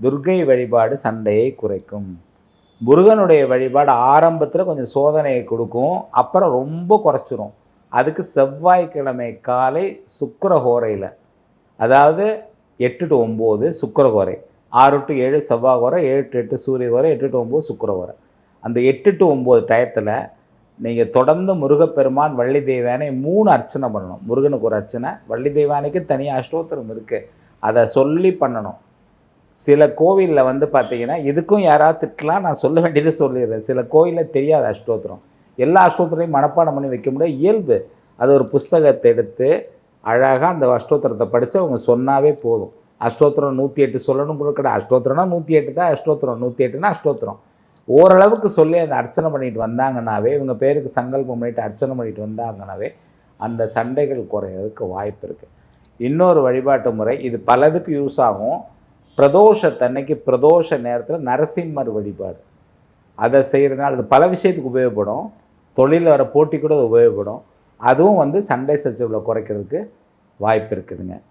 துர்க்கை வழிபாடு சண்டையை குறைக்கும். முருகனுடைய வழிபாடு ஆரம்பத்தில் கொஞ்சம் சோதனையை கொடுக்கும், அப்புறம் ரொம்ப குறைச்சிரும். அதுக்கு செவ்வாய்க்கிழமை காலை சுக்கிரஹோரையில், அதாவது 8 to 9 சுக்கிரஹோரை, 6 to 7 செவ்வாய்ஹோரை, 7 to 8 சூரியஹோரை, 8 to 9 சுக்கிரஹோரை. அந்த 8 to 9 டயத்தில் நீங்கள் தொடர்ந்து முருகப்பெருமான் வள்ளி தெய்வானை 3 அர்ச்சனை பண்ணணும். முருகனுக்கு ஒரு அர்ச்சனை, வள்ளி தெய்வானைக்கு தனியாக அஷ்டோத்திரம் இருக்குது, அதை சொல்லி பண்ணணும். சில கோவிலில் வந்து பார்த்தீங்கன்னா, இதுக்கும் யாராவது திட்டலாம், நான் சொல்ல வேண்டியதை சொல்லிடுறேன். சில கோவிலில் தெரியாது அஷ்டோத்திரம், எல்லா அஷ்டோத்திரையும் மனப்பாடம் பண்ணி வைக்க முடியாது, இயல்பு. அது ஒரு புஸ்தகத்தை எடுத்து அழகாக அந்த அஷ்டோத்திரத்தை படித்து அவங்க சொன்னாவே போதும். அஷ்டோத்திரம் 108 சொல்லணும் கூட கிடையாது. அஷ்டோத்திரம்னா 108 தான் அஷ்டோத்திரம், 108னா அஷ்டோத்திரம். ஓரளவுக்கு சொல்லி அந்த அர்ச்சனை பண்ணிட்டு வந்தாங்கன்னாவே, இவங்க பேருக்கு சங்கல்பம் பண்ணிட்டு அர்ச்சனை பண்ணிட்டு வந்தாங்கன்னாவே அந்த சண்டைகள் குறையிறதுக்கு வாய்ப்பு இருக்குது. இன்னொரு வழிபாட்டு முறை, இது பலதுக்கு யூஸ் ஆகும். பிரதோஷத்தன்னைக்கு பிரதோஷ நேரத்தில் நரசிம்மர் வழிபாடு, அதை செய்கிறதுனால அது பல விஷயத்துக்கு உபயோகப்படும். தொழிலில் வர போட்டி கூட அது உபயோகப்படும். அதுவும் வந்து சண்டை சச்சரவுகளை குறைக்கிறதுக்கு வாய்ப்பு இருக்குதுங்க.